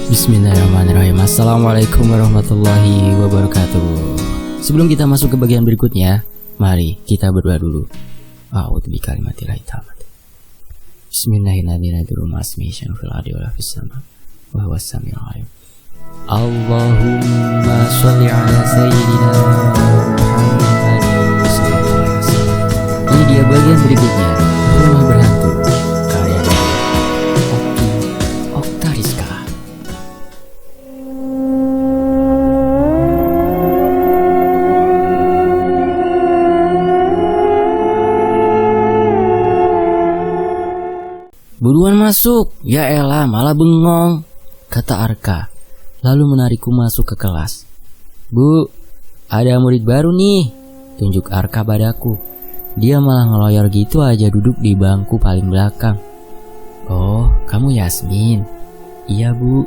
Bismillahirrahmanirrahim. Assalamualaikum warahmatullahi wabarakatuh. Sebelum kita masuk ke bagian berikutnya, mari kita berdoa dulu. A'udzu bikalimatillahi tammah. Bismillahirrahmanirrahim. Wa huwas samiul alim. Allahumma sholli ala sayyidina Muhammad sallallahu alaihi wasallam. Ini dia bagian berikutnya, Rumah Berhantu karya Okta Rizka. Buruan masuk, ya elah malah bengong, kata Arka, lalu menarikku masuk ke kelas. Bu, ada murid baru nih, tunjuk Arka padaku. Dia malah ngeloyor gitu aja duduk di bangku paling belakang. Oh, kamu Yasmin? Iya bu.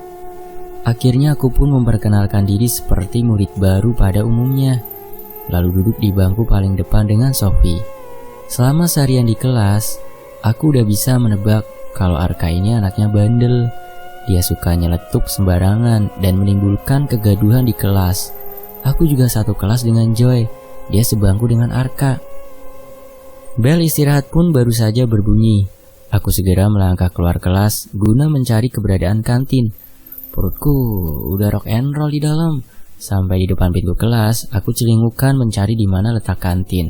Akhirnya aku pun memperkenalkan diri seperti murid baru pada umumnya, lalu duduk di bangku paling depan dengan Sofi. Selama seharian di kelas, aku udah bisa menebak kalau Arka ini anaknya bandel. Dia suka nyeletuk sembarangan dan menimbulkan kegaduhan di kelas. Aku juga satu kelas dengan Joy. Dia sebangku dengan Arka. Bel istirahat pun baru saja berbunyi. Aku segera melangkah keluar kelas guna mencari keberadaan kantin. Perutku udah rock and roll di dalam. Sampai di depan pintu kelas, aku celingukan mencari di mana letak kantin,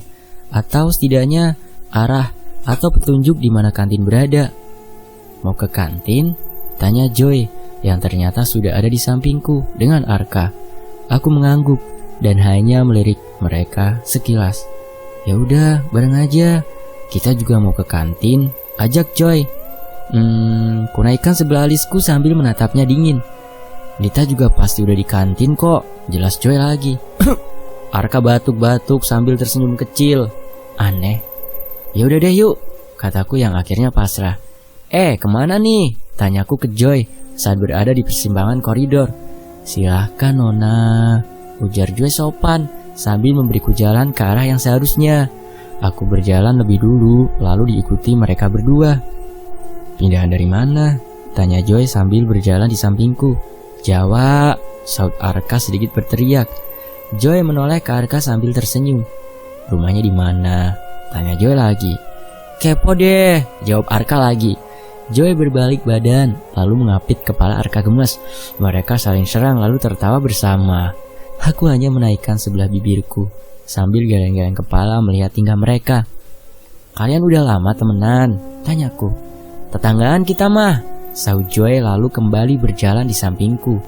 atau setidaknya arah atau petunjuk di mana kantin berada. Mau ke kantin? Tanya Joy yang ternyata sudah ada di sampingku dengan Arka. Aku mengangguk dan hanya melirik mereka sekilas. Ya udah, bareng aja. Kita juga mau ke kantin, ajak Joy. Kunaikan sebelah alisku sambil menatapnya dingin. Dita juga pasti udah di kantin kok, jelas Joy lagi. Arka batuk-batuk sambil tersenyum kecil. Aneh. Ya udah deh yuk, kataku yang akhirnya pasrah. Kemana nih? Tanyaku ke Joy saat berada di persimpangan koridor. Silahkan Nona, ujar Joy sopan sambil memberiku jalan ke arah yang seharusnya. Aku berjalan lebih dulu, lalu diikuti mereka berdua. Pindahan dari mana? Tanya Joy sambil berjalan di sampingku. Jawa, saut Arka sedikit berteriak. Joy menoleh ke Arka sambil tersenyum. Rumahnya di mana? Tanya Joy lagi. Kepo deh, jawab Arka lagi. Joy berbalik badan, lalu mengapit kepala Arka gemes. Mereka saling serang lalu tertawa bersama. Aku hanya menaikkan sebelah bibirku, sambil geleng-geleng kepala melihat tingkah mereka. Kalian udah lama temenan? Tanyaku. Tetanggaan kita mah, saut Joy lalu kembali berjalan di sampingku.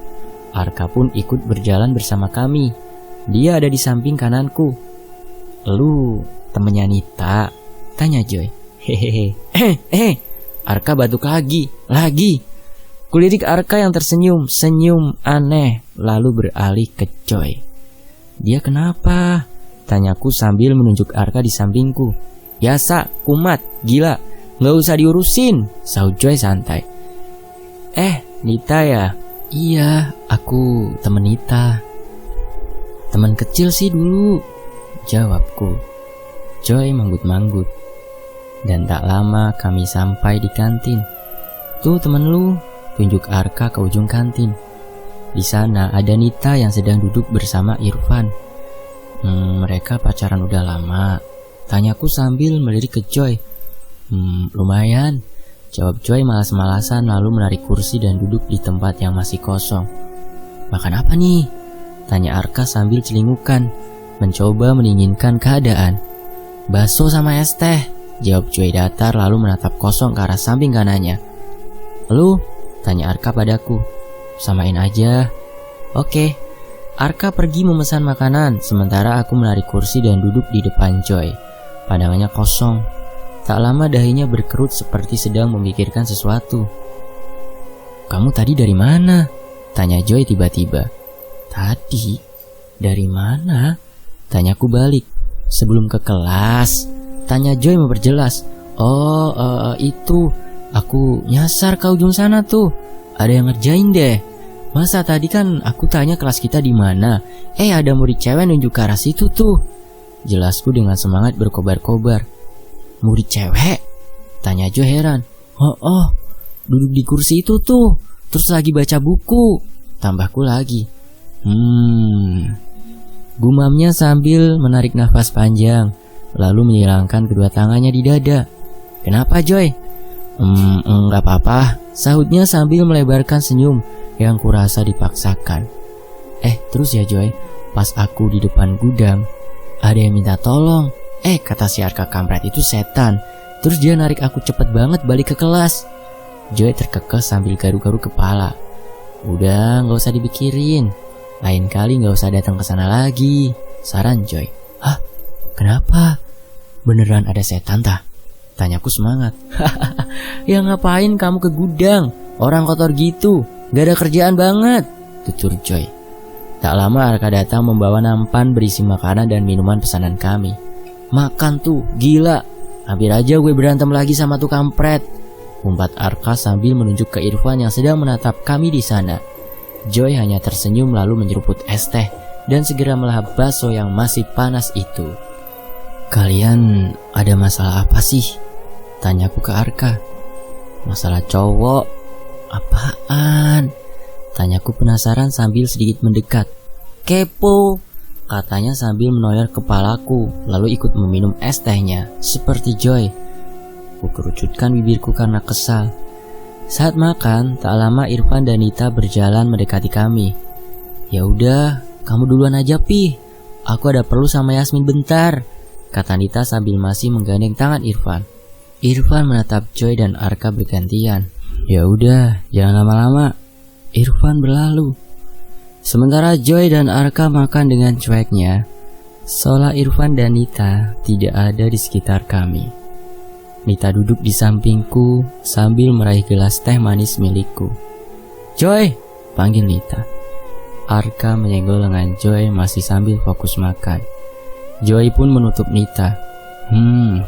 Arka pun ikut berjalan bersama kami. Dia ada di samping kananku. Lu temennya Nita? Tanya Joy. Hehehe. Arka batuk lagi. Kulirik Arka yang tersenyum, senyum aneh, lalu beralih ke Joy. Dia kenapa? Tanyaku sambil menunjuk Arka di sampingku. Biasa, kumat, gila, nggak usah diurusin, saut Joy santai. Nita ya? Iya, aku temen Nita. Teman kecil sih dulu, jawabku. Joy manggut-manggut. Dan tak lama kami sampai di kantin. Tuh temen lu, tunjuk Arka ke ujung kantin. Di sana ada Nita yang sedang duduk bersama Irfan. Mereka pacaran udah lama, tanyaku sambil melirik ke Joy. Lumayan, jawab Joy malas-malasan lalu menarik kursi dan duduk di tempat yang masih kosong. Makan apa nih? Tanya Arka sambil celingukan, mencoba mendinginkan keadaan. Bakso sama es teh, jawab Joy datar lalu menatap kosong ke arah samping kanannya. Lu? Tanya Arka padaku. Samain aja. Oke. Arka pergi memesan makanan, sementara aku menarik kursi dan duduk di depan Joy. Pandangannya kosong. Tak lama dahinya berkerut seperti sedang memikirkan sesuatu. Kamu tadi dari mana? Tanya Joy tiba-tiba. Tadi? Dari mana? Tanyaku balik. Sebelum ke kelas, tanya Joy memperjelas. Itu aku nyasar ke ujung sana tuh. Ada yang ngerjain deh. Masa tadi kan aku tanya kelas kita di mana? Ada murid cewek nunjuk ke arah situ tuh. Jelasku dengan semangat berkobar-kobar. Murid cewek? Tanya Joy heran. Oh, duduk di kursi itu tuh, terus lagi baca buku, tambahku lagi. Gumamnya sambil menarik nafas panjang, lalu menyilangkan kedua tangannya di dada. Kenapa Joy? Enggak apa-apa, sahutnya sambil melebarkan senyum yang kurasa dipaksakan. Terus ya Joy, pas aku di depan gudang, ada yang minta tolong. Kata si Arka kampret itu setan. Terus dia narik aku cepet banget balik ke kelas. Joy terkekeh sambil garuk-garuk kepala. Udah, gak usah dipikirin. Lain kali gak usah datang ke sana lagi, saran Joy. Hah? Kenapa? Beneran ada setan tah? Tanyaku semangat. Ya ngapain kamu ke gudang? Orang kotor gitu, gak ada kerjaan banget, tutur Joy. Tak lama Arka datang membawa nampan berisi makanan dan minuman pesanan kami. Makan tuh, gila. Hampir aja gue berantem lagi sama tuh kampret, umpat Arka sambil menunjuk ke Irfan yang sedang menatap kami di sana. Joy hanya tersenyum lalu menyeruput es teh dan segera melahap bakso yang masih panas itu. Kalian ada masalah apa sih? Tanyaku ke Arka. Masalah cowok? Apaan? Tanyaku penasaran sambil sedikit mendekat. Kepo, katanya sambil menoyor kepalaku, lalu ikut meminum es tehnya, seperti Joy. Ku kerucutkan bibirku karena kesal. Saat makan, tak lama Irfan dan Nita berjalan mendekati kami. Ya udah, kamu duluan aja Pi. Aku ada perlu sama Yasmin bentar, kata Nita sambil masih menggandeng tangan Irfan. Irfan menatap Joy dan Arka bergantian. Ya udah, jangan lama-lama. Irfan berlalu. Sementara Joy dan Arka makan dengan cueknya, seolah Irfan dan Nita tidak ada di sekitar kami. Nita duduk di sampingku sambil meraih gelas teh manis milikku. Joy, panggil Nita. Arka menyenggol lengan Joy masih sambil fokus makan. Joy pun menutup Nita.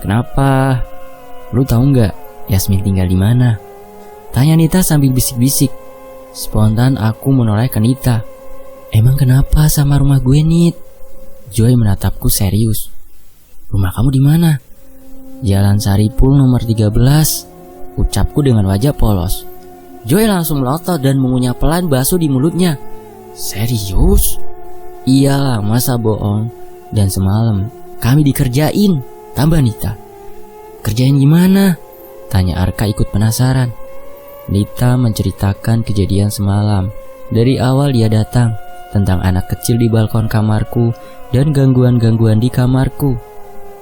Kenapa? Lu tahu nggak Yasmin tinggal di mana? Tanya Nita sambil bisik-bisik. Spontan aku menoleh ke Nita. Emang kenapa sama rumah gue, Nit? Joy menatapku serius. Rumah kamu di mana? Jalan Saripul nomor 13, ucapku dengan wajah polos. Joy langsung melotot dan mengunyah pelan bakso di mulutnya. Serius? Iyalah, masa bohong. Dan semalam kami dikerjain, tambah Nita. Kerjain gimana? Tanya Arka ikut penasaran. Nita menceritakan kejadian semalam. Dari awal dia datang, tentang anak kecil di balkon kamarku dan gangguan-gangguan di kamarku.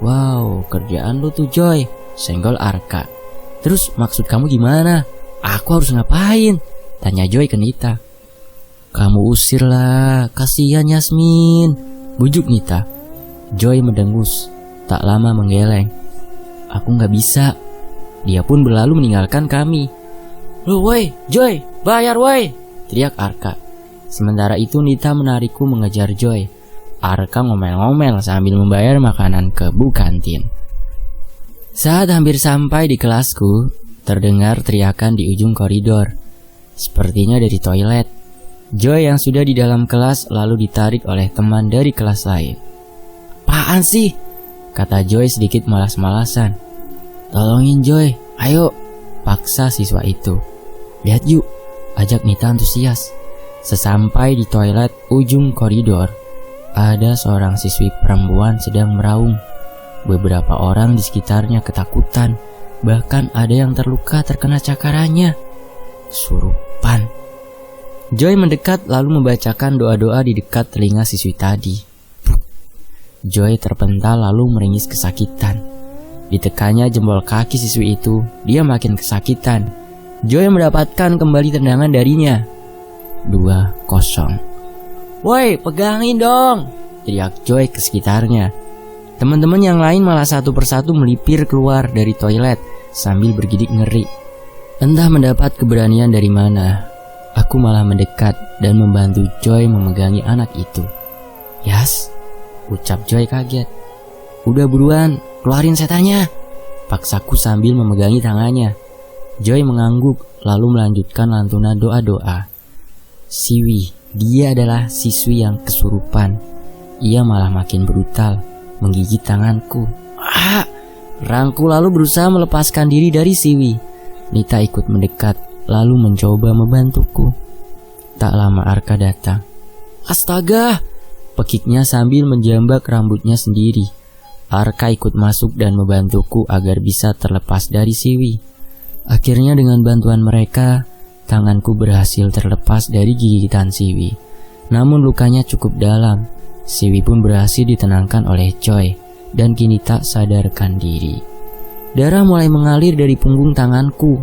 Wow, kerjaan lu tuh Joy, senggol Arka. Terus maksud kamu gimana? Aku harus ngapain? Tanya Joy ke Nita. Kamu usir lah, kasihan Yasmin, bujuk Nita. Joy mendengus, tak lama menggeleng. Aku gak bisa. Dia pun berlalu meninggalkan kami. Loh woi, Joy, bayar woi, teriak Arka. Sementara itu Nita menarikku mengejar Joy. Arka ngomel-ngomel sambil membayar makanan ke bu kantin. Saat hampir sampai di kelasku, terdengar teriakan di ujung koridor. Sepertinya dari toilet. Joy yang sudah di dalam kelas lalu ditarik oleh teman dari kelas lain. Apaan sih? Kata Joy sedikit malas-malasan. Tolongin Joy, ayo, paksa siswa itu. Lihat yuk, ajak Nita antusias. Sesampai di toilet ujung koridor, ada seorang siswi perempuan sedang meraung. Beberapa orang di sekitarnya ketakutan, bahkan ada yang terluka terkena cakarannya. Kesurupan. Joy mendekat lalu membacakan doa-doa di dekat telinga siswi tadi. Joy terpental lalu meringis kesakitan. Ditekannya jempol kaki siswi itu, dia makin kesakitan. Joy mendapatkan kembali tendangan darinya. 2-0. Woi, pegangin dong, teriak Joy ke sekitarnya. Teman-teman yang lain malah satu persatu melipir keluar dari toilet sambil bergidik ngeri. Entah mendapat keberanian dari mana, aku malah mendekat dan membantu Joy memegangi anak itu. Yas, ucap Joy kaget. Udah buruan, keluarin setannya, paksaku sambil memegangi tangannya. Joy mengangguk lalu melanjutkan lantunan doa-doa. Siwi, dia adalah siswi yang kesurupan. Ia malah makin brutal, menggigit tanganku. Rangku lalu berusaha melepaskan diri dari Siwi. Nita ikut mendekat lalu mencoba membantuku. Tak lama Arka datang. Astaga, pekiknya sambil menjambak rambutnya sendiri. Arka ikut masuk dan membantuku agar bisa terlepas dari Siwi. Akhirnya dengan bantuan mereka, tanganku berhasil terlepas dari gigitan Siwi. Namun lukanya cukup dalam. Siwi pun berhasil ditenangkan oleh Joy dan kini tak sadarkan diri. Darah mulai mengalir dari punggung tanganku.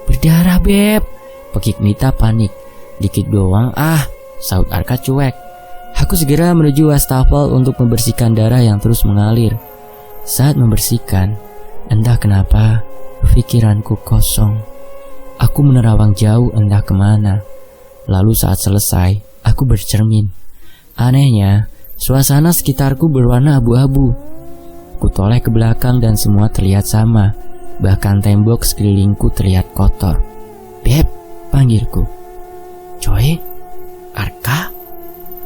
Berdarah, Beb. Pekik Nita panik. Dikit doang saut Arka cuek. Aku segera menuju wastafel untuk membersihkan darah yang terus mengalir. Saat membersihkan, entah kenapa pikiranku kosong. Aku menerawang jauh entah kemana. Lalu saat selesai, aku bercermin. Anehnya, suasana sekitarku berwarna abu-abu. Kutoleh ke belakang dan semua terlihat sama. Bahkan tembok sekelilingku terlihat kotor. Beb, panggilku. Joy? Arka?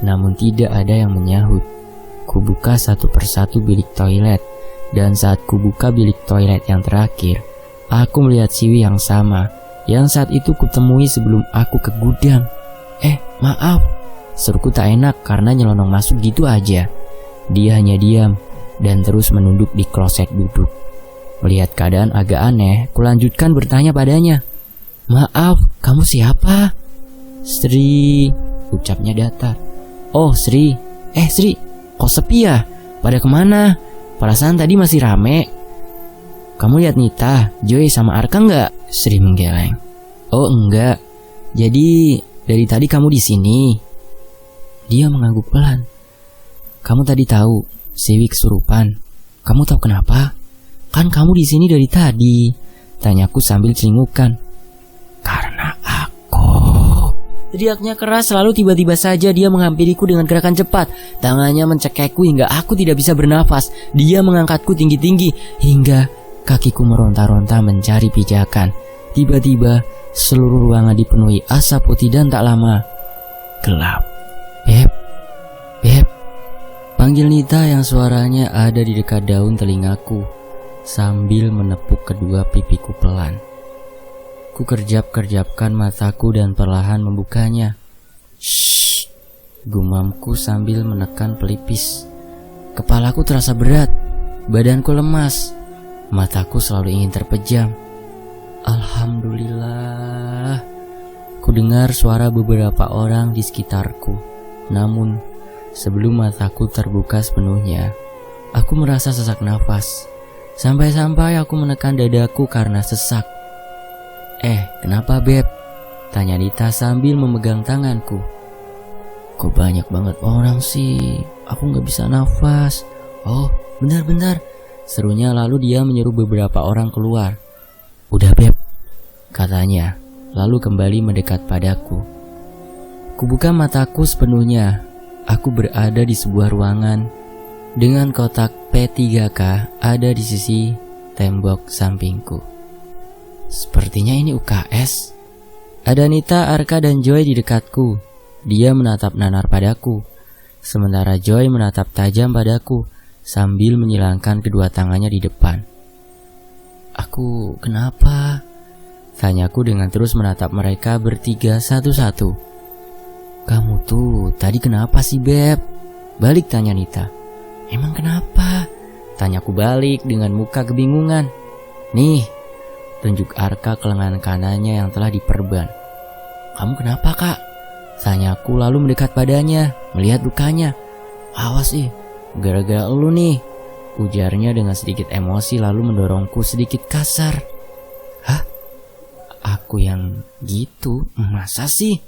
Namun tidak ada yang menyahut. Kubuka satu persatu bilik toilet. Dan saat kubuka bilik toilet yang terakhir, aku melihat Siwi yang sama yang saat itu kutemui sebelum aku ke gudang. Maaf, seruku tak enak karena nyelonong masuk gitu aja. Dia hanya diam dan terus menunduk di kloset duduk. Melihat keadaan agak aneh, kulanjutkan bertanya padanya. Maaf, kamu siapa? Sri, ucapnya datar. Oh, Sri. Sri, kok sepi ya? Pada kemana? Perasaan tadi masih rame. Kamu lihat Nita, Joy sama Arka nggak? Sri menggeleng. Oh, enggak. Jadi dari tadi kamu di sini? Dia mengangguk pelan. Kamu tadi tahu Siwi kesurupan. Kamu tahu kenapa? Kan kamu di sini dari tadi. Tanyaku sambil celingukan. Karena aku. Teriaknya keras lalu tiba-tiba saja dia menghampiriku dengan gerakan cepat. Tangannya mencekekku hingga aku tidak bisa bernafas. Dia mengangkatku tinggi-tinggi hingga kakiku meronta-ronta mencari pijakan. Tiba-tiba seluruh ruangan dipenuhi asap putih dan tak lama gelap. Beb, panggil Nita yang suaranya ada di dekat daun telingaku sambil menepuk kedua pipiku pelan. Ku kerjap-kerjapkan mataku dan perlahan membukanya. Shh, gumamku sambil menekan pelipis. Kepalaku terasa berat, badanku lemas, mataku selalu ingin terpejam. Alhamdulillah. Ku dengar suara beberapa orang di sekitarku. Namun, sebelum mataku terbuka sepenuhnya, aku merasa sesak nafas. Sampai-sampai aku menekan dadaku karena sesak. Kenapa, Beb? Tanya Nita sambil memegang tanganku. Kok banyak banget orang sih? Aku gak bisa nafas. Oh, benar-benar. Serunya lalu dia menyuruh beberapa orang keluar. Udah, Beb, katanya, lalu kembali mendekat padaku. Kubuka mataku sepenuhnya. Aku berada di sebuah ruangan dengan kotak P3K ada di sisi tembok sampingku. Sepertinya ini UKS. Ada Nita, Arka, dan Joy di dekatku. Dia menatap nanar padaku, sementara Joy menatap tajam padaku sambil menyilangkan kedua tangannya di depan. Aku kenapa? Tanyaku dengan terus menatap mereka bertiga satu-satu. Kamu tuh tadi kenapa sih, Beb? Balik tanya Nita. Emang kenapa? Tanyaku balik dengan muka kebingungan. Nih, tunjuk Arka ke lengan kanannya yang telah diperban. Kamu kenapa, Kak? Tanyaku lalu mendekat padanya, melihat lukanya. Awas sih, gara-gara elu nih. Ujarnya dengan sedikit emosi lalu mendorongku sedikit kasar. Hah? Aku yang gitu? Masa sih?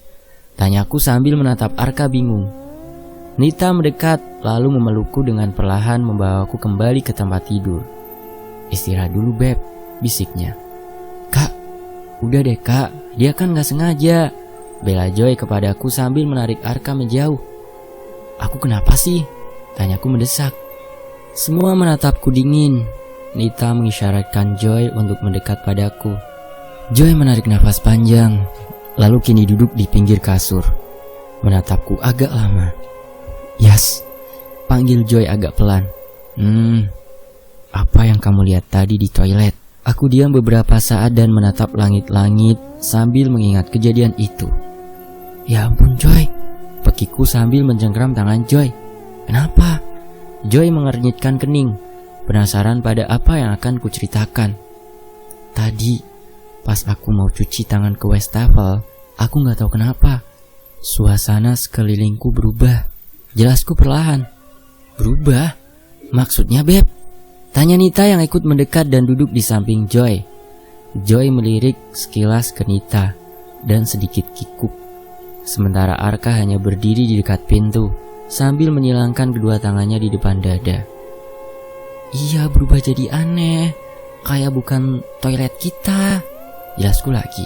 Tanyaku sambil menatap Arka bingung. Nita mendekat lalu memelukku dengan perlahan membawaku kembali ke tempat tidur. Istirahat dulu, Beb, bisiknya. Kak, udah deh Kak, dia kan gak sengaja. Bela Joy kepadaku sambil menarik Arka menjauh. Aku kenapa sih? Tanyaku mendesak. Semua menatapku dingin. Nita mengisyaratkan Joy untuk mendekat padaku. Joy menarik nafas panjang, lalu kini duduk di pinggir kasur, menatapku agak lama. Yas, panggil Joy agak pelan. Apa yang kamu lihat tadi di toilet? Aku diam beberapa saat dan menatap langit-langit sambil mengingat kejadian itu. Ya ampun Joy, pekiku sambil mencengkram tangan Joy. Kenapa? Joy mengernyitkan kening, penasaran pada apa yang akan kuceritakan. Tadi, pas aku mau cuci tangan ke wastafel, aku gak tahu kenapa suasana sekelilingku berubah. Jelasku perlahan. Berubah? Maksudnya Beb? Tanya Nita yang ikut mendekat dan duduk di samping Joy. Joy melirik sekilas ke Nita dan sedikit kikuk. Sementara Arka hanya berdiri di dekat pintu sambil menyilangkan kedua tangannya di depan dada. Iya, berubah jadi aneh, kayak bukan toilet kita. Jelasku lagi.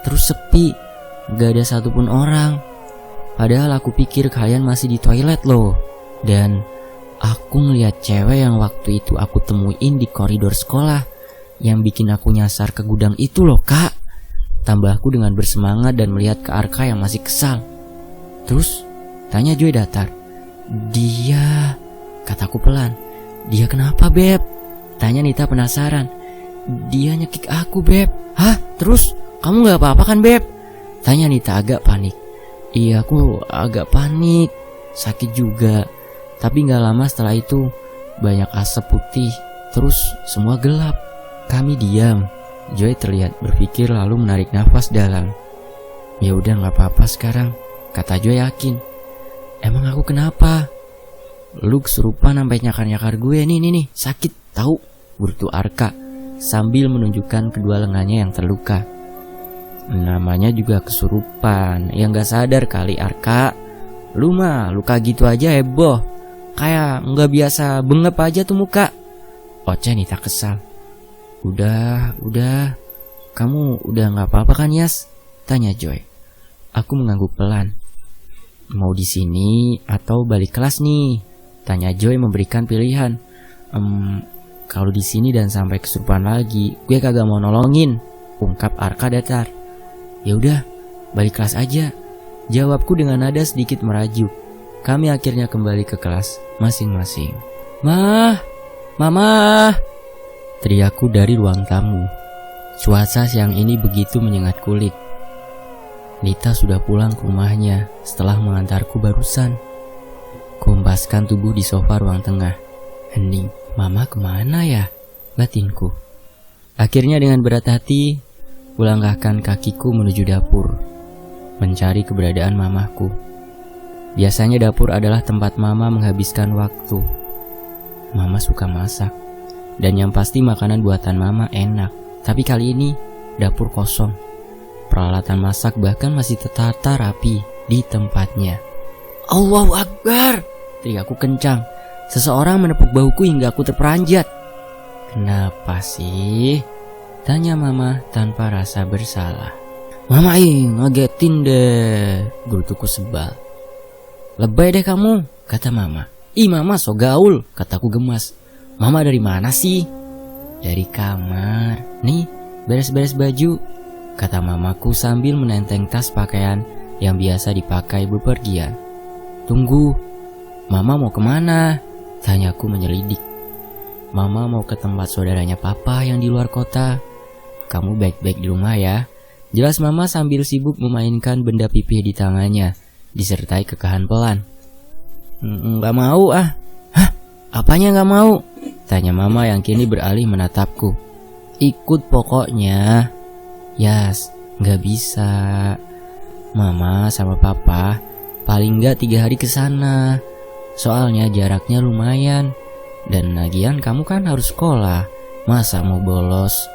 Terus sepi, gak ada satupun orang. Padahal aku pikir kalian masih di toilet loh. Dan aku ngeliat cewek yang waktu itu aku temuin di koridor sekolah, yang bikin aku nyasar ke gudang itu loh kak. Tambahku dengan bersemangat dan melihat ke Arka yang masih kesal. Terus tanya Joy datar. Dia, kataku pelan. Dia kenapa Beb? Tanya Nita penasaran. Dia nyekik aku Beb. Hah? Terus? Kamu gak apa-apa kan Beb? Tanya Nita agak panik. Iya, aku agak panik. Sakit juga. Tapi gak lama setelah itu banyak asap putih. Terus semua gelap. Kami diam. Joy terlihat berpikir lalu menarik nafas dalam. Ya udah gak apa-apa sekarang, kata Joy yakin. Emang aku kenapa? Lu kesurupan sampai nyakar-nyakar gue nih, sakit tahu, burutu Arka sambil menunjukkan kedua lengannya yang terluka. Namanya juga kesurupan, yang gak sadar kali Arka. Lu mah luka gitu aja heboh, kayak gak biasa bengep aja tuh muka. Oceh Nita kesal. Udah, kamu udah gak apa-apa kan Yas? Tanya Joy. Aku mengangguk pelan. Mau di sini atau balik kelas nih? Tanya Joy memberikan pilihan. Kalau di sini dan sampai kesurupan lagi, gue kagak mau nolongin, ungkap Arka datar. Ya udah, balik kelas aja, jawabku dengan nada sedikit merajuk. Kami akhirnya kembali ke kelas masing-masing. Mama, teriakku dari ruang tamu. Cuaca siang ini begitu menyengat kulit. Nita sudah pulang ke rumahnya setelah mengantarku barusan. Kuempaskan tubuh di sofa ruang tengah. Hening, mama kemana ya? Batinku. Akhirnya dengan berat hati, kulangkahkan kakiku menuju dapur, mencari keberadaan mamaku. Biasanya dapur adalah tempat mama menghabiskan waktu. Mama suka masak, dan yang pasti makanan buatan mama enak. Tapi kali ini dapur kosong. Peralatan masak bahkan masih tertata rapi di tempatnya. Allahu Akbar! Teriakku kencang. Seseorang menepuk bahuku hingga aku terperanjat. Kenapa sih? Tanya mama tanpa rasa bersalah. Mama ngagetin deh, gerutuku sebal. Lebay deh kamu, kata mama. Ih mama so gaul, kataku gemas. Mama dari mana sih? Dari kamar. Nih, beres-beres baju, kata mamaku sambil menenteng tas pakaian yang biasa dipakai bepergian. Tunggu, mama mau kemana? Tanyaku menyelidik. Mama mau ke tempat saudaranya papa yang di luar kota. Kamu baik-baik di rumah ya? Jelas mama sambil sibuk memainkan benda pipih di tangannya, disertai kekahan pelan. Nggak mau ah. Hah? Apanya nggak mau? Tanya mama yang kini beralih menatapku. Ikut pokoknya. Yas, nggak bisa. Mama sama papa paling nggak 3 hari ke sana. Soalnya jaraknya lumayan. Dan lagian kamu kan harus sekolah. Masa mau bolos?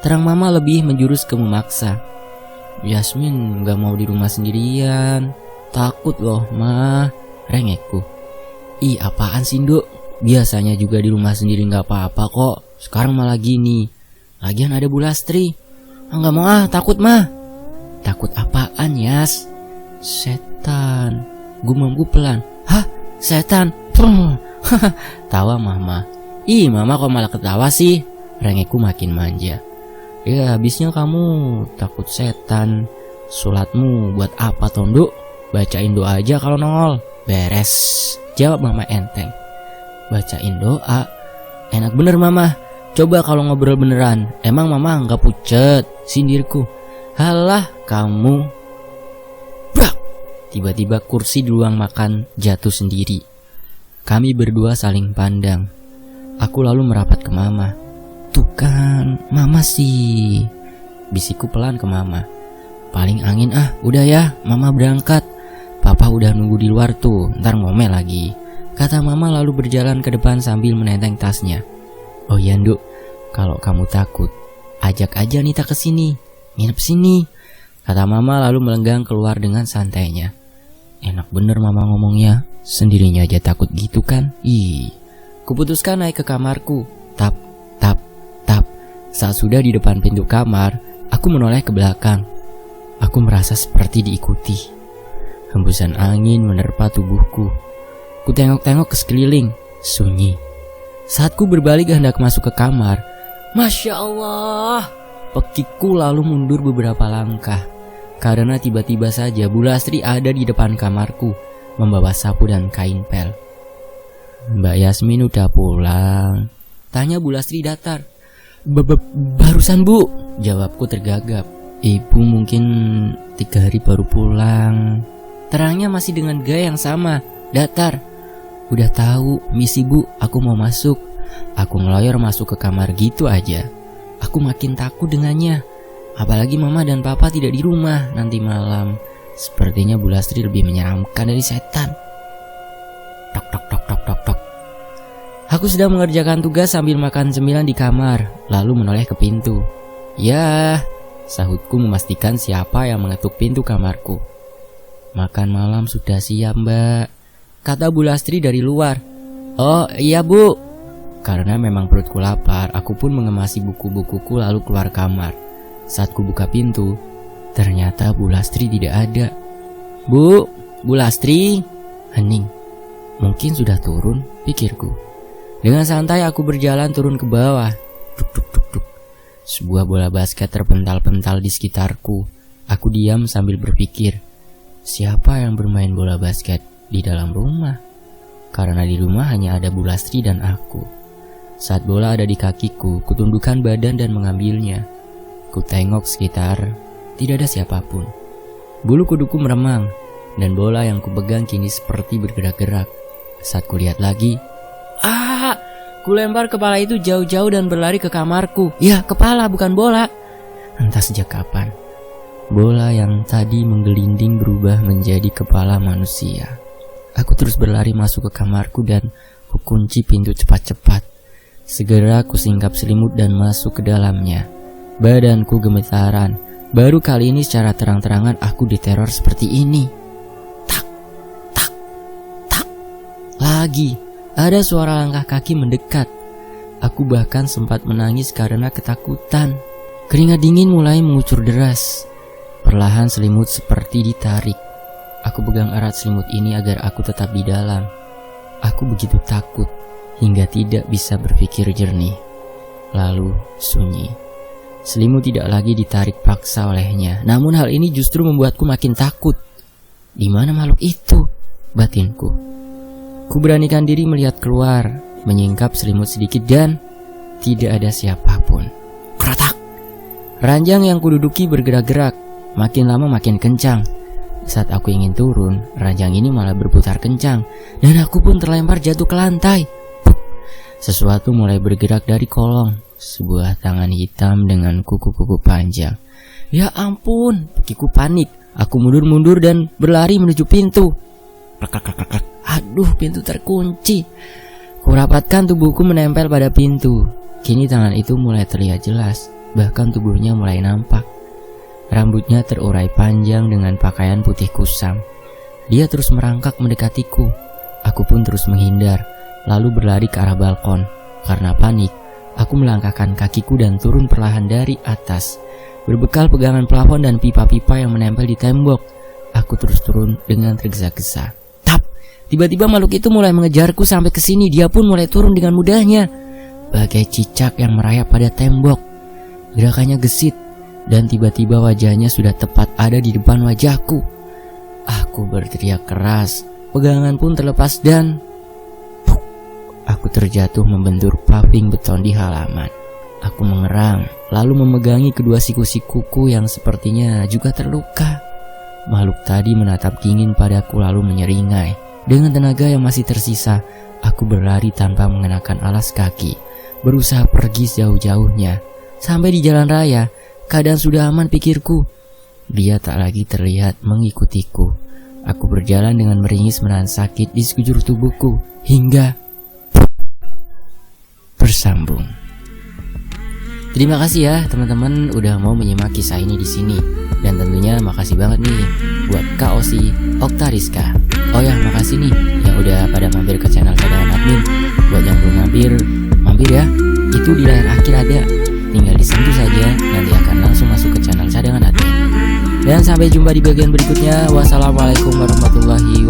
Terang mama lebih menjurus ke memaksa. Yasmin gak mau di rumah sendirian. Takut loh ma, rengekku. Ih apaan sih Nduk? Biasanya juga di rumah sendiri gak apa-apa kok. Sekarang malah gini. Lagian ada Bu Lastri. Gak mau ah, takut mah. Takut apaan Yas? Setan, gumamku pelan. Hah? Setan? Tawa mama. Ih mama kok malah ketawa sih? Rengekku makin manja. Ya habisnya kamu takut setan. Sulatmu buat apa Tonduk? Bacain doa aja kalau nongol. Beres, jawab mama enteng. Bacain doa? Enak bener mama. Coba kalau ngobrol beneran, emang mama nggak pucet, sindirku. Halah kamu. Brak! Tiba-tiba kursi di ruang makan jatuh sendiri. Kami berdua saling pandang. Aku lalu merapat ke mama. Tuh kan, mama sih. Bisikku pelan ke mama. Paling angin udah ya, mama berangkat. Papa udah nunggu di luar tuh, ntar ngomel lagi. Kata mama lalu berjalan ke depan sambil menenteng tasnya. Oh iya Nduk, kalau kamu takut, ajak aja Nita ke sini, nginep sini. Kata mama lalu melenggang keluar dengan santainya. Enak bener mama ngomongnya, sendirinya aja takut gitu kan? Ih. Kuputuskan naik ke kamarku. Tap, tap, tap. Saat sudah di depan pintu kamar, aku menoleh ke belakang. Aku merasa seperti diikuti. Hembusan angin menerpa tubuhku. Ku tengok-tengok ke sekeliling, sunyi. Saat ku berbalik hendak masuk ke kamar, Masya Allah, pekiku lalu mundur beberapa langkah. Karena tiba-tiba saja Bu Lastri ada di depan kamarku, membawa sapu dan kain pel. Mbak Yasmin udah pulang? Tanya Bu Lastri datar. Barusan Bu, jawabku tergagap. Ibu mungkin 3 hari baru pulang. Terangnya masih dengan gaya yang sama, datar. Udah tahu, misi Bu, aku mau masuk. Aku ngeloyor masuk ke kamar gitu aja. Aku makin takut dengannya. Apalagi mama dan papa tidak di rumah nanti malam. Sepertinya Bu Lastri lebih menyeramkan dari setan. Tok tok tok tok tok tok. Aku sedang mengerjakan tugas sambil makan cemilan di kamar, lalu menoleh ke pintu. Ya, sahutku memastikan siapa yang mengetuk pintu kamarku. Makan malam sudah siap Mbak, kata Bu Lastri dari luar. Oh iya Bu. Karena memang perutku lapar, aku pun mengemasi buku-bukuku lalu keluar kamar. Saat ku buka pintu, ternyata Bu Lastri tidak ada. Bu Lastri. Hening. Mungkin sudah turun, pikirku. Dengan santai aku berjalan turun ke bawah. Duk duk duk duk. Sebuah bola basket terpental-pental di sekitarku. Aku diam sambil berpikir, siapa yang bermain bola basket di dalam rumah? Karena di rumah hanya ada Bu Lastri dan aku. Saat bola ada di kakiku, kutundukkan badan dan mengambilnya. Ku tengok sekitar, tidak ada siapapun. Bulu kuduku meremang, dan bola yang kupegang kini seperti bergerak-gerak. Saat kulihat lagi, ku lempar kepala itu jauh-jauh dan berlari ke kamarku. Ya, kepala bukan bola. Entah sejak kapan, bola yang tadi menggelinding berubah menjadi kepala manusia. Aku terus berlari masuk ke kamarku dan kukunci pintu cepat-cepat. Segera ku singkap selimut dan masuk ke dalamnya. Badanku gemetaran. Baru kali ini secara terang-terangan aku diteror seperti ini. Tak, tak, tak. Lagi, ada suara langkah kaki mendekat. Aku bahkan sempat menangis karena ketakutan. Keringat dingin mulai mengucur deras. Perlahan selimut seperti ditarik. Aku pegang erat selimut ini agar aku tetap di dalam. Aku begitu takut hingga tidak bisa berpikir jernih. Lalu sunyi. Selimut tidak lagi ditarik paksa olehnya. Namun hal ini justru membuatku makin takut. Di mana makhluk itu? Batinku. Ku beranikan diri melihat keluar, menyingkap selimut sedikit dan tidak ada siapapun. Krotak. Ranjang yang kududuki bergerak-gerak. Makin lama makin kencang. Saat aku ingin turun, ranjang ini malah berputar kencang dan aku pun terlempar jatuh ke lantai. Sesuatu mulai bergerak dari kolong. Sebuah tangan hitam dengan kuku-kuku panjang. Ya ampun, pekiku panik. Aku mundur-mundur dan berlari menuju pintu. Aduh, pintu terkunci. Kurapatkan tubuhku menempel pada pintu. Kini tangan itu mulai terlihat jelas. Bahkan tubuhnya mulai nampak. Rambutnya terurai panjang dengan pakaian putih kusam. Dia terus merangkak mendekatiku. Aku pun terus menghindar, lalu berlari ke arah balkon. Karena panik, aku melangkahkan kakiku dan turun perlahan dari atas. Berbekal pegangan plafon dan pipa-pipa yang menempel di tembok, aku terus turun dengan tergesa-gesa. Tap! Tiba-tiba makhluk itu mulai mengejarku sampai ke sini. Dia pun mulai turun dengan mudahnya, bagai cicak yang merayap pada tembok. Gerakannya gesit, dan tiba-tiba wajahnya sudah tepat ada di depan wajahku. Aku berteriak keras, pegangan pun terlepas dan aku terjatuh membentur paving beton di halaman. Aku mengerang, lalu memegangi kedua siku-sikuku yang sepertinya juga terluka. Makhluk tadi menatap dingin padaku lalu menyeringai. Dengan tenaga yang masih tersisa, aku berlari tanpa mengenakan alas kaki, berusaha pergi sejauh-jauhnya. Sampai di jalan raya, keadaan sudah aman pikirku. Dia tak lagi terlihat mengikutiku. Aku berjalan dengan meringis menahan sakit di sekujur tubuhku hingga bersambung. Terima kasih ya teman-teman udah mau menyimak kisah ini di sini. Dan tentunya makasih banget nih buat Kak Osi, Okta Rizka. Oh ya, makasih nih yang udah pada mampir ke channel Cadangan Admin. Buat yang belum mampir ya. Itu di layar akhir ada. Tinggal disentuh saja, nanti akan langsung masuk ke channel Cadangan Admin. Dan sampai jumpa di bagian berikutnya. Wassalamualaikum warahmatullahi wabarakatuh.